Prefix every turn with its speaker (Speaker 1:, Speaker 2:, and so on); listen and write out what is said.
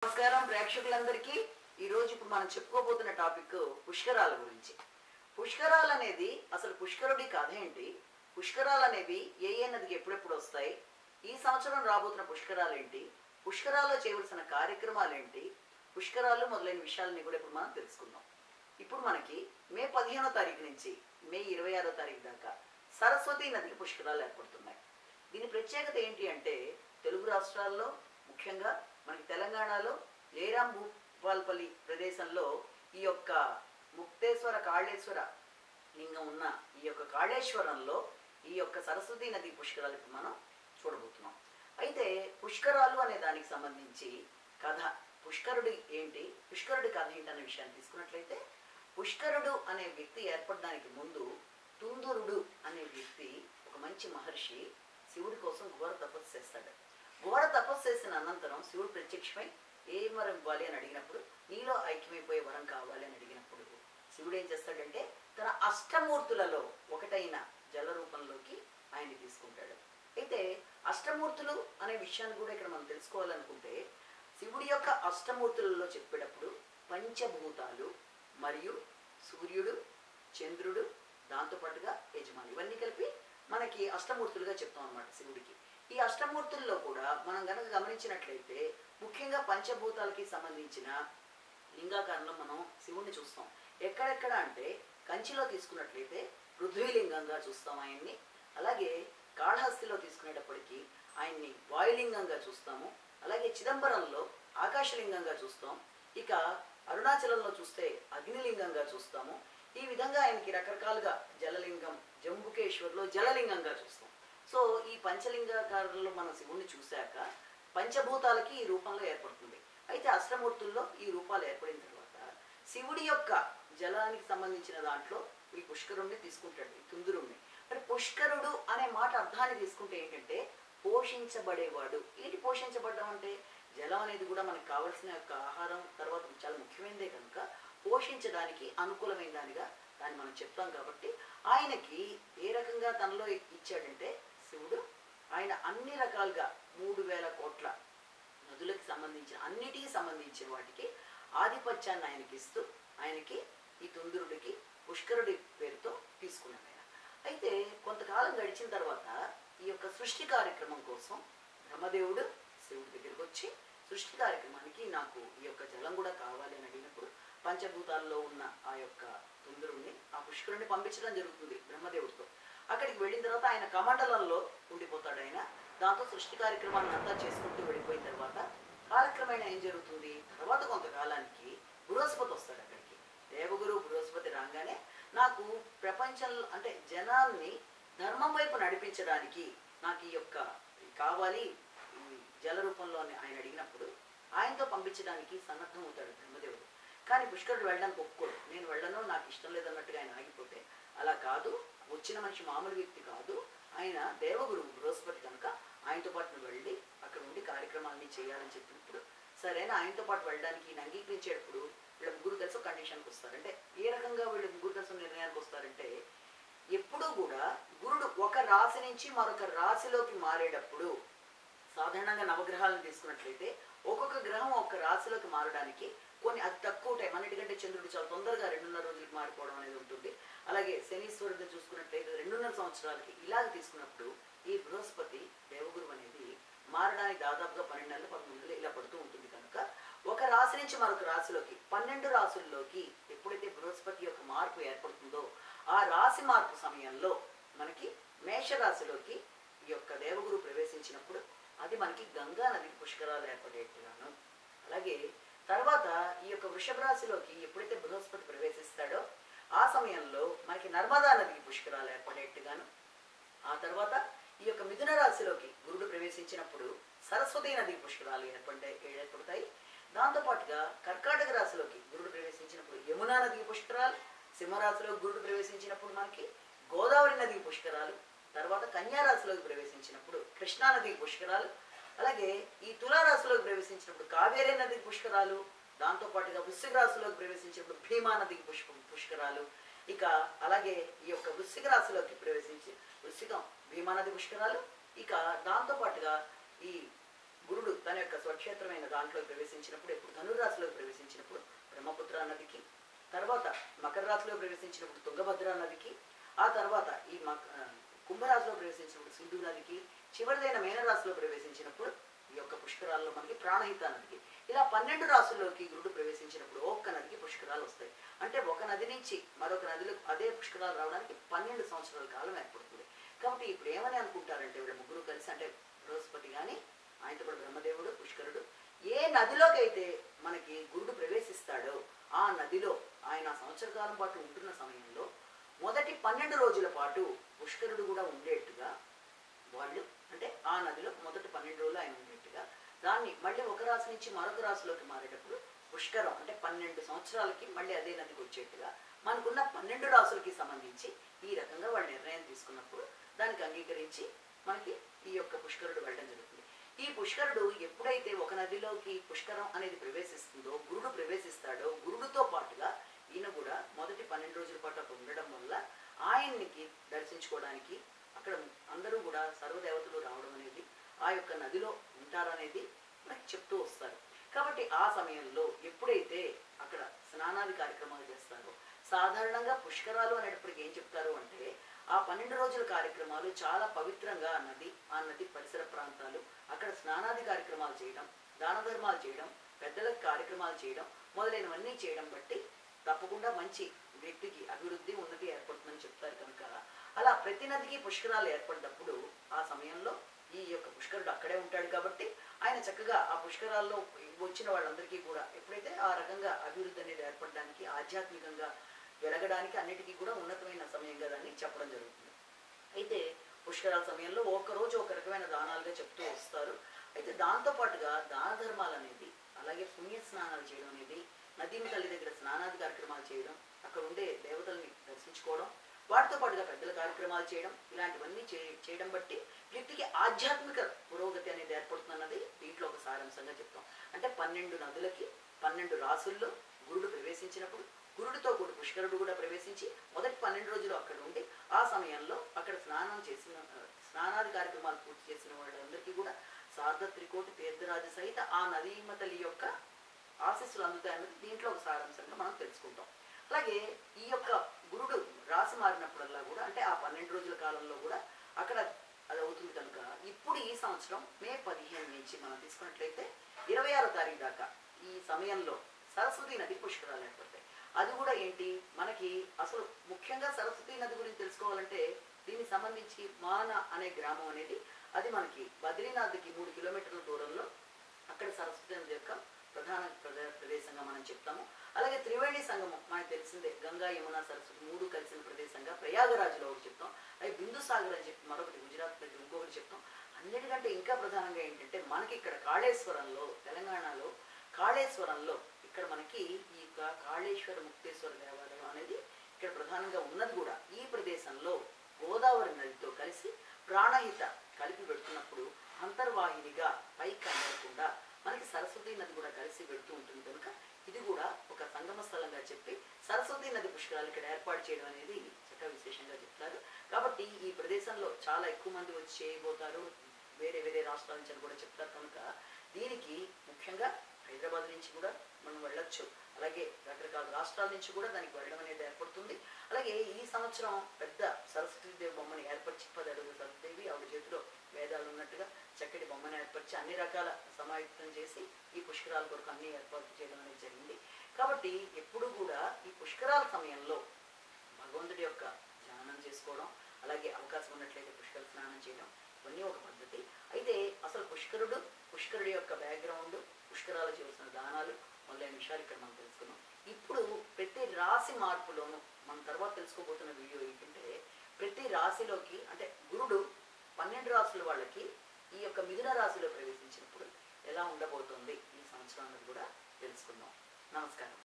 Speaker 1: నమస్కారం ప్రేక్షకులందరికీ. ఈ రోజు ఇప్పుడు మనం చెప్పుకోబోతున్న టాపిక్ పుష్కరాల గురించి. పుష్కరాలు అనేది అసలు పుష్కరుడి కథ ఏంటి, పుష్కరాలు అనేవి ఏ నదికి ఎప్పుడెప్పుడు వస్తాయి, ఈ సంవత్సరం రాబోతున్న పుష్కరాలు ఏంటి, పుష్కరాల్లో చేయవలసిన కార్యక్రమాలు ఏంటి, పుష్కరాలు మొదలైన విషయాలని కూడా ఇప్పుడు మనం తెలుసుకుందాం. ఇప్పుడు మనకి మే 15వ తారీఖు నుంచి మే 26వ తారీఖు దాకా సరస్వతి నదికి పుష్కరాలు ఏర్పడుతున్నాయి. దీని ప్రత్యేకత ఏంటి అంటే, తెలుగు రాష్ట్రాల్లో ముఖ్యంగా మనకి తెలంగాణలో లేరాం భూపాల్పల్లి ప్రదేశంలో ఈ యొక్క ముక్తేశ్వర కాళేశ్వర లింగం ఉన్న ఈ యొక్క కాళేశ్వరంలో ఈ యొక్క సరస్వతి నది పుష్కరాలకు మనం చూడబోతున్నాం. అయితే పుష్కరాలు అనే దానికి సంబంధించి కథ, పుష్కరుడు ఏంటి, పుష్కరుడి కథ ఏంటి అనే విషయాన్ని తీసుకున్నట్లయితే, పుష్కరుడు అనే వ్యక్తి ఏర్పడడానికి ముందు తుందురుడు అనే వ్యక్తి ఒక మంచి మహర్షి శివుడి కోసం ఘోర తపస్సు చేస్తాడు. ఘోర తపస్సు చేసిన అనంతరం శివుడు ప్రత్యక్షమై ఏ వరం ఇవ్వాలి అని అడిగినప్పుడు, నీలో ఐక్యమైపోయే వరం కావాలి అని అడిగినప్పుడు శివుడు ఏం చేస్తాడంటే తన అష్టమూర్తులలో ఒకటైన జల రూపంలోకి ఆయన్ని తీసుకుంటాడు. అయితే అష్టమూర్తులు అనే విషయాన్ని కూడా ఇక్కడ మనం తెలుసుకోవాలనుకుంటే, శివుడి యొక్క అష్టమూర్తులలో చెప్పేటప్పుడు పంచభూతాలు మరియు సూర్యుడు, చంద్రుడు, దాంతోపాటుగా యజమాని, ఇవన్నీ కలిపి మనకి అష్టమూర్తులుగా చెప్తాం అన్నమాట శివుడికి. ఈ అష్టమూర్తుల్లో కూడా మనం కనుక గమనించినట్లయితే ముఖ్యంగా పంచభూతాలకి సంబంధించిన లింగాకారంలో మనం శివుడిని చూస్తాం. ఎక్కడెక్కడ అంటే కంచిలో తీసుకున్నట్లయితే పృథ్వీలింగంగా చూస్తాం ఆయన్ని, అలాగే కాళహస్తిలో తీసుకునేటప్పటికీ ఆయన్ని వాయులింగంగా చూస్తాము, అలాగే చిదంబరంలో ఆకాశలింగంగా చూస్తాం, ఇక అరుణాచలంలో చూస్తే అగ్నిలింగంగా చూస్తాము. ఈ విధంగా ఆయనకి రకరకాలుగా జలలింగం, జంబుకేశ్వర్లో జలలింగంగా చూస్తాం. సో ఈ పంచలింగాకారంలో మనం శివుణ్ణి చూశాక పంచభూతాలకి ఈ రూపంలో ఏర్పడుతుంది. అయితే అష్టమూర్తుల్లో ఈ రూపాలు ఏర్పడిన తర్వాత శివుడి యొక్క జలానికి సంబంధించిన దాంట్లో ఈ పుష్కరుణ్ణి తీసుకుంటాడు, ఈ తుందురుణ్ణి. మరి పుష్కరుడు అనే మాట అర్థాన్ని తీసుకుంటే ఏంటంటే పోషించబడేవాడు. ఏంటి పోషించబడడం అంటే, జలం అనేది కూడా మనకు కావాల్సిన యొక్క ఆహారం తర్వాత చాలా ముఖ్యమైనదే కనుక పోషించడానికి అనుకూలమైన దానిగా దాన్ని మనం చెప్తాం. కాబట్టి ఆయనకి ఏ రకంగా తనలో ఇచ్చాడంటే శివుడు, ఆయన అన్ని రకాలుగా 3000 కోట్ల నదులకు సంబంధించిన అన్నిటికీ సంబంధించిన వాటికి ఆధిపత్యాన్ని ఆయనకి ఇస్తూ ఆయనకి ఈ తుందురుడికి పుష్కరుడి పేరుతో తీసుకున్నాడు ఆయన. అయితే కొంతకాలం గడిచిన తర్వాత ఈ యొక్క సృష్టి కార్యక్రమం కోసం బ్రహ్మదేవుడు శివుడి దగ్గరికి వచ్చి, సృష్టి కార్యక్రమానికి నాకు ఈ యొక్క జలం కూడా కావాలి అని అడిగినప్పుడు పంచభూతాల్లో ఉన్న ఆ యొక్క తుందురుడిని, ఆ పుష్కరుడిని పంపించడం జరుగుతుంది బ్రహ్మదేవుడితో. అక్కడికి వెళ్ళిన తర్వాత ఆయన కమండలంలో ఉండిపోతాడు ఆయన. దాంతో సృష్టి కార్యక్రమాన్ని అంతా చేసుకుంటూ వెళ్ళిపోయిన తర్వాత కాలక్రమేణా ఏం జరుగుతుంది, తర్వాత కొంతకాలానికి బృహస్పతి వస్తాడు అక్కడికి. దేవగురు బృహస్పతి రాగానే నాకు ప్రపంచంలో అంటే జనాన్ని ధర్మం వైపు నడిపించడానికి నాకు ఈ యొక్క కావాలి ఈ జల రూపంలో ఆయన అడిగినప్పుడు ఆయనతో పంపించడానికి సన్నద్ధం అవుతాడు బ్రహ్మదేవుడు. కానీ పుష్కరుడు వెళ్ళడానికి ఒప్పుకోడు. నేను వెళ్ళను, నాకు ఇష్టం లేదన్నట్టుగా ఆయన ఆగిపోతే, అలా కాదు, వచ్చిన మనిషి మామూలు వ్యక్తి కాదు, ఆయన దేవగురువు బృహస్పతి కనుక ఆయనతో పాటు నువ్వు వెళ్ళి అక్కడ ఉండి కార్యక్రమాన్ని చేయాలని చెప్పినప్పుడు సరేనా ఆయనతో పాటు వెళ్ళడానికి ఈయన అంగీకరించేటప్పుడు వీళ్ళ ముగ్గురు కలిసి ఒక కండిషన్కి వస్తారు. అంటే ఏ రకంగా వీళ్ళు ముగ్గురు కలిసి నిర్ణయానికి వస్తారంటే, ఎప్పుడూ కూడా గురుడు ఒక రాశి నుంచి మరొక రాశిలోకి మారేటప్పుడు సాధారణంగా నవగ్రహాలను తీసుకున్నట్లయితే ఒక్కొక్క గ్రహం ఒక రాశిలోకి మారడానికి కొన్ని అతి తక్కువ టైం, అన్నిటికంటే చంద్రుడు చాలా తొందరగా 2.5 రోజులకి మారిపోవడం అనేది ఉంటుంది. అలాగే శనీశ్వరుడిని చూసుకున్నట్లయితే 2.5 సంవత్సరాలకి ఇలాగ తీసుకున్నప్పుడు ఈ బృహస్పతి దేవగురువు అనేది మారడానికి దాదాపుగా 12 నెలలు 13 నెలలు ఇలా పడుతూ ఉంటుంది. కనుక ఒక రాశి నుంచి మరొక రాశిలోకి 12 రాశుల్లోకి ఎప్పుడైతే బృహస్పతి యొక్క మార్పు ఏర్పడుతుందో ఆ రాశి మార్పు సమయంలో మనకి మేషరాశిలోకి ఈ యొక్క దేవగురు ప్రవేశించినప్పుడు అది మనకి గంగా నదికి పుష్కరాలు ఏర్పడేట్టుగాను, అలాగే తర్వాత ఈ యొక్క వృషభ రాశిలోకి ఎప్పుడైతే బృహస్పతి ప్రవేశిస్తాడో ఆ సమయంలో మనకి నర్మదా నదికి పుష్కరాలు ఏర్పడేట్టుగాను, ఆ తర్వాత ఈ యొక్క మిథున రాశిలోకి గురుడు ప్రవేశించినప్పుడు సరస్వతి నదికి పుష్కరాలు ఏర్పడతాయి. దాంతోపాటుగా కర్కాటక రాశిలోకి గురుడు ప్రవేశించినప్పుడు యమునా నదికి పుష్కరాలు, సింహరాశిలో గురుడు ప్రవేశించినప్పుడు మనకి గోదావరి నదికి పుష్కరాలు, తర్వాత కన్యా రాశిలోకి ప్రవేశించినప్పుడు కృష్ణా నదికి పుష్కరాలు, అలాగే ఈ తులారాశిలోకి ప్రవేశించినప్పుడు కావేరీ నదికి పుష్కరాలు, దాంతోపాటుగా వృశ్చిక రాశిలోకి ప్రవేశించినప్పుడు భీమా నదికి పుష్కరాలు, ఇక అలాగే ఈ యొక్క వృశ్చిక రాశిలోకి ప్రవేశించి వృశ్చికం భీమా నది పుష్కరాలు, ఇక దాంతోపాటుగా ఈ గురుడు తన యొక్క స్వక్షేత్రమైన దాంట్లో ప్రవేశించినప్పుడు, ఎప్పుడు ధనుర్రాశిలో ప్రవేశించినప్పుడు బ్రహ్మపుత్ర నదికి, తర్వాత మకర రాశిలో ప్రవేశించినప్పుడు తుంగభద్ర నదికి, ఆ తర్వాత ఈ కుంభరాశిలో ప్రవేశించినప్పుడు సింధు నదికి, చివరిదైన మీనరాశిలో ప్రవేశించినప్పుడు ఈ యొక్క పుష్కరాల్లో మనకి ప్రాణహిత నదికి, ఇలా 12 రాశుల్లోకి గురుడు ప్రవేశించినప్పుడు ఒక్క నదికి పుష్కరాలు వస్తాయి. అంటే ఒక నది నుంచి మరొక నదిలో అదే పుష్కరాలు రావడానికి 12 సంవత్సరాల కాలం ఏర్పడుతుంది. కాబట్టి ఇప్పుడు ఏమని అనుకుంటారంటే వీళ్ళ ముగ్గురు కలిసి, అంటే బృహస్పతి కానీ ఆయనతో కూడా బ్రహ్మదేవుడు, పుష్కరుడు, ఏ నదిలోకి అయితే మనకి గురుడు ప్రవేశిస్తాడో ఆ నదిలో ఆయన సంవత్సర కాలం పాటు ఉంటున్న సమయంలో మొదటి 12 రోజుల పాటు పుష్కరుడు కూడా ఉండేట్టుగా వాళ్ళు, అంటే ఆ నదిలో మొదటి 12 రోజులు ఆయన ఉండేట్టుగా, దాన్ని మళ్ళీ ఒక రాశి నుంచి మరొక రాశిలోకి మారేటప్పుడు పుష్కరం అంటే 12 సంవత్సరాలకి మళ్ళీ అదే నదికి వచ్చేట్టుగా మనకున్న 12 రాశులకి సంబంధించి ఈ రకంగా వాళ్ళు నిర్ణయం తీసుకున్నప్పుడు దానికి అంగీకరించి మనకి ఈ యొక్క పుష్కరుడు వెళ్ళడం జరుగుతుంది. ఈ పుష్కరుడు ఎప్పుడైతే ఒక నదిలోకి పుష్కరం అనేది ప్రవేశిస్తుందో, గురుడు ప్రవేశిస్తాడో, గురుడుతో పాటుగా ఈయన కూడా మొదటి 12 రోజుల పాటు అక్కడ ఉండడం వల్ల ఆయన్ని దర్శించుకోవడానికి అక్కడ అందరూ కూడా సర్వదేవతలు రావడం అనేది, ఆ యొక్క నదిలో ఉంటారనేది మనకి చెప్తూ వస్తారు. కాబట్టి ఆ సమయంలో ఎప్పుడైతే అక్కడ స్నానాది కార్యక్రమాలు చేస్తారో, సాధారణంగా పుష్కరాలు అనేటప్పటికి ఏం చెప్తారు అంటే ఆ 12 రోజుల కార్యక్రమాలు చాలా పవిత్రంగా ఆ నది పరిసర ప్రాంతాలు అక్కడ స్నానాది కార్యక్రమాలు చేయడం, దాన ధర్మాలు చేయడం, పెద్దలకు కార్యక్రమాలు చేయడం మొదలైనవన్నీ చేయడం బట్టి తప్పకుండా మంచి వ్యక్తికి అభివృద్ధి, ఉన్నతి ఏర్పడుతుందని చెప్తారు. కనుక అలా ప్రతి నదికి పుష్కరాలు ఏర్పడినప్పుడు ఆ సమయంలో ఈ యొక్క పుష్కరుడు అక్కడే ఉంటాడు కాబట్టి ఆయన చక్కగా ఆ పుష్కరాల్లో వచ్చిన వాళ్ళందరికీ కూడా ఎప్పుడైతే ఆ రకంగా అభివృద్ధి అనేది ఏర్పడడానికి, ఆధ్యాత్మికంగా వెలగడానికి అన్నిటికీ కూడా ఉన్నతమైన సమయంగా దాన్ని చెప్పడం జరుగుతుంది. అయితే పుష్కరాల సమయంలో ఒకరోజు ఒక రకమైన దానాలుగా చెప్తూ వస్తారు. అయితే దాంతోపాటుగా దాన ధర్మాలు అనేది, అలాగే పుణ్య స్నానాలు చేయడం అనేది, నదీమి తల్లి దగ్గర స్నానాది కార్యక్రమాలు చేయడం, అక్కడ ఉండే దేవతల్ని దర్శించుకోవడం, వాటితో పాటుగా పెద్దల కార్యక్రమాలు చేయడం, ఇలాంటివన్నీ చేయడం బట్టి వ్యక్తికి ఆధ్యాత్మిక పురోగతి అనేది ఏర్పడుతున్నది దీంట్లో ఒక సారాంశంగా చెప్తాం. అంటే 12 నదులకి 12 రాసుల్లో గురుడు ప్రవేశించినప్పుడు, గురుడితో కూడా పుష్కరుడు కూడా ప్రవేశించి మొదటి 12 రోజులు అక్కడ ఉండి ఆ సమయంలో అక్కడ స్నానాది కార్యక్రమాలు పూర్తి చేసిన వాళ్ళందరికీ కూడా సార్ధ త్రికోటి తీర్థరాజ సహిత ఆ నదీమ తల్లి యొక్క ఆశీస్సులు అందుతాయన్నది దీంట్లో ఒక సారాంశంగా మనం తెలుసుకుంటాం. అలాగే ఈ యొక్క గురుడు రాశి మారినప్పుడల్లా కూడా, అంటే ఆ 12 రోజుల కాలంలో కూడా అక్కడ అది అవుతుంది. కనుక ఇప్పుడు ఈ సంవత్సరం మే 15 నుంచి మనం తీసుకున్నట్లయితే 26వ తారీఖు దాకా ఈ సమయంలో సరస్వతి నది పుష్కరాలు ఏర్పడతాయి. అది కూడా ఏంటి మనకి అసలు ముఖ్యంగా సరస్వతి నది గురించి తెలుసుకోవాలంటే దీనికి సంబంధించి మాన అనే గ్రామం అనేది, అది మనకి బద్రీనాథ్కి 3 కిలోమీటర్ల దూరంలో అక్కడ సరస్వతి నది యొక్క ప్రధాన ప్రదేశంగా మనం చెప్తాము. అలాగే త్రివేణి సంగమం మనకు తెలిసిందే, గంగా యమున సరస్వతి 3 కలిసిన ప్రదేశంగా ప్రయాగరాజ్లో ఒకటి చెప్తాం. అది బిందు సాగర్ అని చెప్పి మరొకటి గుజరాత్ దగ్గర ఇంకొకటి చెప్తాం. అన్నిటికంటే ఇంకా ప్రధానంగా ఏంటంటే మనకి ఇక్కడ కాళేశ్వరంలో, తెలంగాణలో కాళేశ్వరంలో ఇక్కడ మనకి ఈ కాళేశ్వర ముక్తేశ్వర దేవాలయం అనేది ఇక్కడ ప్రధానంగా ఉన్నది కూడా ఈ ప్రదేశంలో గోదావరి నదితో కలిసి ప్రాణహిత కలిపి పెడుతున్నప్పుడు అంతర్వాహినిగా పైకి అందకుండా మనకి సరస్వతి నది కూడా కలిసి పెడుతూ ఉంటుంది. కనుక ఇది కూడా ఒక సంగమ స్థలంగా చెప్పి సరస్వతి నది పుష్కరాలు ఇక్కడ ఏర్పాటు చేయడం అనేది చక్కగా విశేషంగా చెప్తారు. కాబట్టి ఈ ప్రదేశంలో చాలా ఎక్కువ మంది వచ్చి చేయబోతారు, వేరే వేరే రాష్ట్రాల నుంచి కూడా చెప్తారు. కనుక దీనికి ముఖ్యంగా హైదరాబాద్ నుంచి కూడా మనం వెళ్ళొచ్చు, అలాగే రకరకాల రాష్ట్రాల నుంచి కూడా దానికి వెళ్ళడం అనేది ఏర్పడుతుంది. అలాగే ఈ సంవత్సరం పెద్ద సరస్వతీదేవి బొమ్మని ఏర్పరిచి 10 అడుగుల సరస్వతీదేవి ఆవిడ చేతిలో వేదాలు ఉన్నట్టుగా చక్కటి బొమ్మను ఏర్పరిచి అన్ని రకాల సమాయుక్తం చేసి ఈ పుష్కరాల కొరకు అన్ని ఏర్పాటు చేయడం అనేది జరిగింది. కాబట్టి ఎప్పుడు కూడా ఈ పుష్కరాల సమయంలో భగవంతుడి యొక్క ధ్యానం చేసుకోవడం, అలాగే అవకాశం ఉన్నట్లయితే పుష్కర స్నానం చేయడం, ఇవన్నీ ఒక పద్ధతి. అయితే అసలు పుష్కరుడి యొక్క బ్యాక్గ్రౌండ్, పుష్కరాలు చేసిన దానాలు మొదలైన విషయాలు ఇక్కడ మనం తెలుసుకున్నాం. ఇప్పుడు ప్రతి రాశి మార్పులోనూ మనం తర్వాత తెలుసుకోబోతున్న వీడియో ఏంటంటే, ప్రతి రాశిలోకి అంటే గురుడు 12 రాశుల వాళ్ళకి ఈ యొక్క మిథున రాశిలో ప్రవేశించినప్పుడు ఎలా ఉండబోతోంది ఈ సంవత్సరం అన్నది కూడా తెలుసుకుందాం. నమస్కారం.